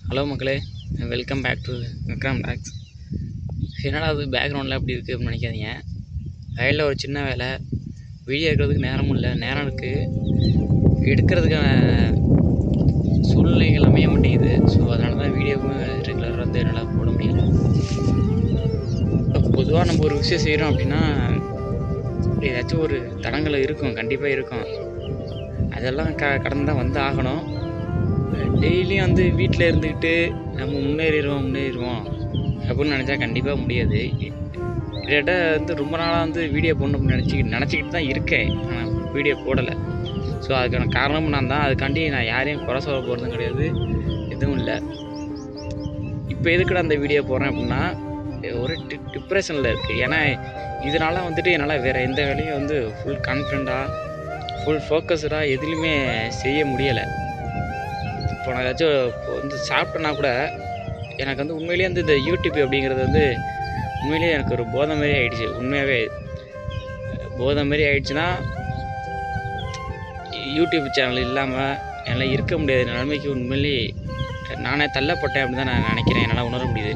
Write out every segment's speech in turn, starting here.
Hello மக்களே, welcome back to Vikram talks. என்னடா அது பேக்ரவுண்டில் அப்படி இருக்குது அப்படின்னு நினைக்காதீங்க. வயலில் ஒரு சின்ன வேலை, வீடியோ எடுக்கிறதுக்கு நேரமும் இல்லை, நேரம் இருக்குது, எடுக்கிறதுக்கான சூழ்நிலைகள் அமைய மாட்டேங்குது. ஸோ அதனால தான் வீடியோவும் ரெகுலராக வந்து என்னால் போட முடியல. இப்போ பொதுவாக நம்ம ஒரு விஷயம் செய்கிறோம் அப்படின்னா ஏதாச்சும் ஒரு தடங்கள் இருக்கும், கண்டிப்பாக இருக்கும். அதெல்லாம் கடந்து தான் வந்து ஆகணும். டெய்லியும் வந்து வீட்டில் இருந்துக்கிட்டு நம்ம முன்னேறிடுவோம் அப்படின்னு நினச்சா கண்டிப்பாக முடியாது. கிட்டத்தட்ட வந்து ரொம்ப நாளாக வந்து வீடியோ போடணும்னு நினச்சிக்கிட்டு தான் இருக்கேன், ஆனால் வீடியோ போடலை. ஸோ அதுக்கான காரணமும் நான் தான். அதுக்காண்டி நான் யாரையும் குறை சொல்ல போகிறதும் கிடையாது, எதுவும் இல்லை. இப்போ எதுக்குடா அந்த வீடியோ போடுறேன் அப்படின்னா, ஒரு டிப்ரெஷனில் இருக்குது. ஏன்னா இதனால் வந்துட்டு என்னால் வேறு எந்த வேலையும் வந்து ஃபுல் கான்ஃபிடண்ட்டாக ஃபுல் ஃபோக்கஸ்டாக எதுலேயுமே செய்ய முடியலை. இப்போ நான் ஏதாச்சும் இப்போ வந்து சாப்பிட்டேன்னா கூட எனக்கு வந்து உண்மையிலேயே வந்து இந்த யூடியூப் அப்படிங்கிறது வந்து உண்மையிலேயே எனக்கு ஒரு போதை மாரி ஆகிடுச்சு. உண்மையாகவே போதை மாரி ஆகிடுச்சுன்னா, யூடியூப் சேனல் இல்லாமல் என்னால் இருக்க முடியாத நிலைமைக்கு உண்மையிலேயே நானே தள்ளப்பட்டேன் அப்படின்னு தான் நான் நினைக்கிறேன். என்னால் உணர முடியுது.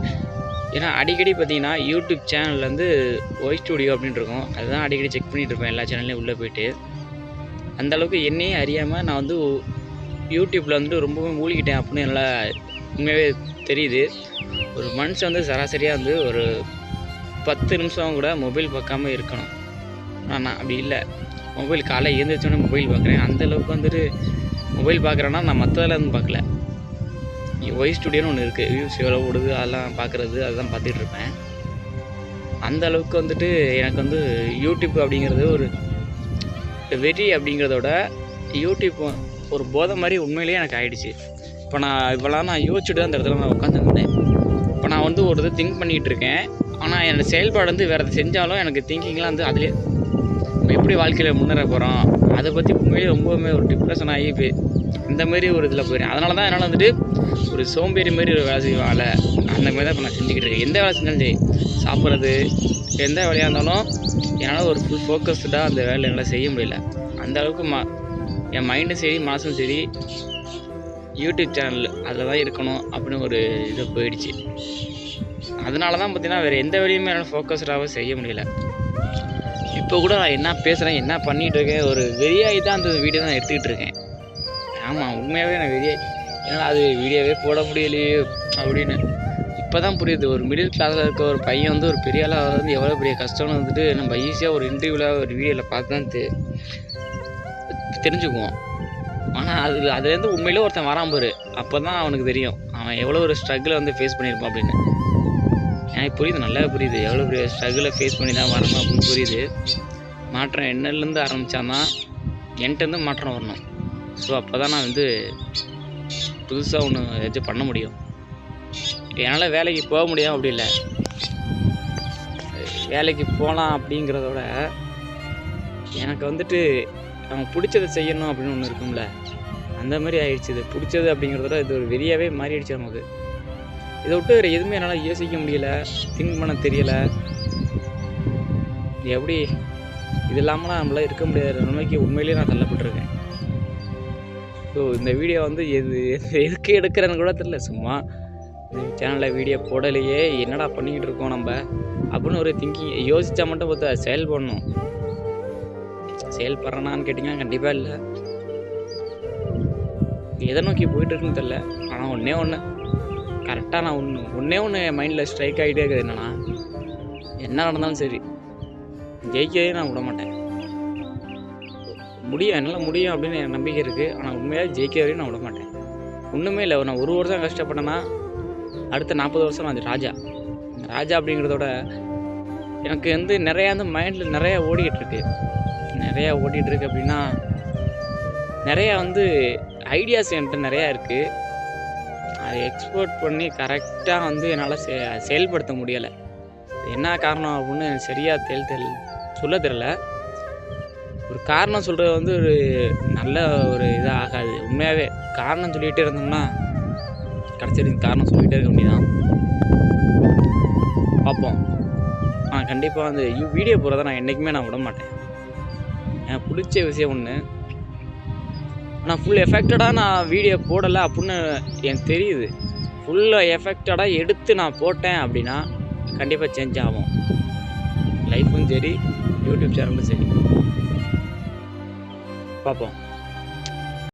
ஏன்னா அடிக்கடி பார்த்திங்கன்னா யூடியூப் சேனலில் வந்து ஒய் ஸ்டுடியோ அப்படின்னு இருக்கும், அதுதான் அடிக்கடி செக் பண்ணிகிட்டு இருப்பேன் எல்லா சேனல்லையும் உள்ளே போய்ட்டு. அந்தளவுக்கு என்னையே அறியாமல் நான் வந்து யூடியூப்பில் வந்துட்டு ரொம்பவே மூழ்கிட்டேன் அப்படின்னு என்னால் உண்மையாகவே தெரியுது. ஒரு மனுஷன் வந்து சராசரியாக வந்து ஒரு 10 நிமிஷம் கூட மொபைல் பார்க்காம இருக்கணும். ஆனால் நான் அப்படி இல்லை. மொபைல் காலைல எழுந்திரிச்சோன்னே மொபைல் பார்க்குறேன். அந்தளவுக்கு வந்துட்டு மொபைல் பார்க்குறேன்னா நான் மற்றதெல்லாம் வந்து பார்க்கல. ஒய் ஸ்டுடியோன்னு ஒன்று இருக்குது, வியூஸ் எவ்வளோ ஓடுது அதெல்லாம் பார்க்குறது, அதெல்லாம் பார்த்துட்டு இருப்பேன். அந்தளவுக்கு வந்துட்டு எனக்கு வந்து யூடியூப் அப்படிங்கிறது ஒரு வெறி அப்படிங்கிறதோட யூடியூப் ஒரு போதை மாதிரி உண்மையிலேயே எனக்கு ஆகிடுச்சு. இப்போ நான் யோசிச்சுட்டு அந்த இடத்துல நான் உட்காந்துருந்தேன். இப்போ நான் வந்து ஒரு இது திங்க் பண்ணிகிட்டு இருக்கேன், ஆனால் என்னோடய செயல்பாடு வந்து வேறு எதை செஞ்சாலும் எனக்கு திங்கிங்லாம் வந்து அதிலே நம்ம எப்படி வாழ்க்கையில் முன்னேற போகிறோம் அதை பற்றி உண்மையிலேயே ரொம்பவுமே ஒரு டிப்ரெஷன் ஆகி இந்தமாரி ஒரு இதில் போயிடுறேன். அதனால தான் என்னால் வந்துட்டு ஒரு சோம்பேறி மாரி ஒரு வேலை செய்வேன். வேலை அந்த மாதிரி தான் இப்போ நான் செஞ்சுக்கிட்டு இருக்கேன். எந்த வேலை செஞ்சாலும் சரி, சாப்பிட்றது எந்த வேலையாக இருந்தாலும் என்னால் ஒரு ஃபுல் ஃபோக்கஸ்டாக அந்த வேலை என்னால் செய்ய முடியல. அந்த அளவுக்கு என் மைண்டும் சரி மனசும் சரி யூடியூப் சேனல் அதில் தான் இருக்கணும் அப்படின்னு ஒரு இது போயிடுச்சு. அதனால தான் பார்த்திங்கன்னா வேறு எந்த வேலையுமே என்னால் ஃபோக்கஸ்டாகவே செய்ய முடியல. இப்போ கூட நான் என்ன பேசுகிறேன், என்ன பண்ணிகிட்டு இருக்கேன், ஒரு வெறியாகி தான் அந்த வீடியோ தான் எடுத்துக்கிட்டு இருக்கேன். ஆமாம், உண்மையாகவே நான் ஏன்னா அது வீடியோவே போட முடியலையே அப்படின்னு இப்போ தான் புரியுது. ஒரு மிடில் கிளாஸில் இருக்க ஒரு பையன் வந்து ஒரு பெரிய ஆளாக வந்து எவ்வளோ பெரிய கஷ்டம்னு வந்துட்டு நம்ம ஈஸியாக ஒரு இன்டர்வியூவில் ஒரு வீடியோவில் பார்த்து தான் தெரிஞ்சுக்குவோம். ஆனால் அதுலேருந்து உண்மையிலே ஒருத்தன் வரான் பாரு, அப்போ தான் அவனுக்கு தெரியும் அவன் எவ்வளோ ஒரு ஸ்ட்ரகிளை வந்து ஃபேஸ் பண்ணியிருப்பான் அப்படின்னு. எனக்கு புரியுது, நல்லா புரியுது, எவ்வளோ பெரிய ஸ்ட்ரகிளை ஃபேஸ் பண்ணி தான் வரணும் அப்படின்னு புரியுது. மாற்றம் என்னலேருந்து ஆரம்பித்தான்னா என்கிட்டருந்து மாற்றம் வரணும். ஸோ அப்போ தான் நான் வந்து புதுசாக ஒன்று ஏதாச்சும் பண்ண முடியும். என்னால் வேலைக்கு போக முடியும் அப்படி இல்லை, வேலைக்கு போகலாம் அப்படிங்கிறதோட எனக்கு வந்துட்டு நம்ம பிடிச்சதை செய்யணும் அப்படின்னு ஒன்று இருக்கும்ல, அந்த மாதிரி ஆயிடுச்சு. இது பிடிச்சது அப்படிங்கிறதோட இது ஒரு வெறியாகவே மாறிடுச்சு நமக்கு. இதை விட்டு வேறு எதுவுமே என்னால் யோசிக்க முடியல, திங்க் பண்ண தெரியலை. எப்படி இது இல்லாமல் நம்மளால் இருக்க முடியாத நிலைமைக்கு உண்மையிலேயே நான் தள்ளப்பட்டிருக்கேன். ஸோ இந்த வீடியோ வந்து எதுக்கு எடுக்கிறேன்னு கூட தெரியல. சும்மா இந்த சேனலில் வீடியோ போடலையே, என்னடா பண்ணிக்கிட்டு இருக்கோம் நம்ம அப்படின்னு ஒரு திங்கிங் யோசித்தா மட்டும் பார்த்தா செயல்படணும். செயல்படுறேனான்னு கேட்டிங்கன்னா கண்டிப்பாக இல்லை. எதை நோக்கி போயிட்டுருக்குன்னு தெரில. ஆனால் ஒன்று கரெக்டாக நான் ஒன்றே என் மைண்டில் ஸ்ட்ரைக் ஆகிட்டே இருக்குது. என்னென்னா, என்ன நடந்தாலும் சரி ஜெயிக்கவே நான் விட மாட்டேன். முடியும், என்னால் முடியும் அப்படின்னு எனக்கு நம்பிக்கை இருக்குது. ஆனால் உண்மையாக ஜெயிக்க வரையும் நான் விட மாட்டேன். ஒன்றுமே இல்லை, நான் ஒரு வருஷம் கஷ்டப்பட்டேன்னா அடுத்த 40 வருஷம் நான் ராஜா அப்படிங்கிறதோட எனக்கு வந்து நிறையா வந்து மைண்டில் நிறையா ஓடிக்கிட்டு இருக்கு அப்படின்னா, நிறையா வந்து ஐடியாஸ் என்கிட்ட நிறையா இருக்குது. அதை எக்ஸ்போர்ட் பண்ணி கரெக்டாக வந்து என்னால் செயல்படுத்த முடியலை. என்ன காரணம் அப்படின்னு சரியாக சொல்ல தெரியல. ஒரு காரணம் சொல்கிறது வந்து ஒரு நல்ல ஒரு இதாக ஆகாது. உண்மையாகவே காரணம் சொல்லிகிட்டே இருந்தோம்னா கடைசி காரணம் சொல்லிகிட்டே இருக்க முடியுதான். பார்ப்போம். கண்டிப்பாக வந்து வீடியோ போகிறத நான் என்றைக்குமே நான் விட மாட்டேன். எனக்கு பிடிச்ச விஷயம் ஒன்று, ஆனால் ஃபுல் எஃபெக்டடாக நான் வீடியோ போடலை அப்படின்னு எனக்கு தெரியுது. ஃபுல்லாக எஃபெக்டடாக எடுத்து நான் போட்டேன் அப்படின்னா கண்டிப்பாக சேஞ்ச் ஆகும். லைஃப்பும் சரி, யூடியூப் சேனலும் சரி. பார்ப்போம்.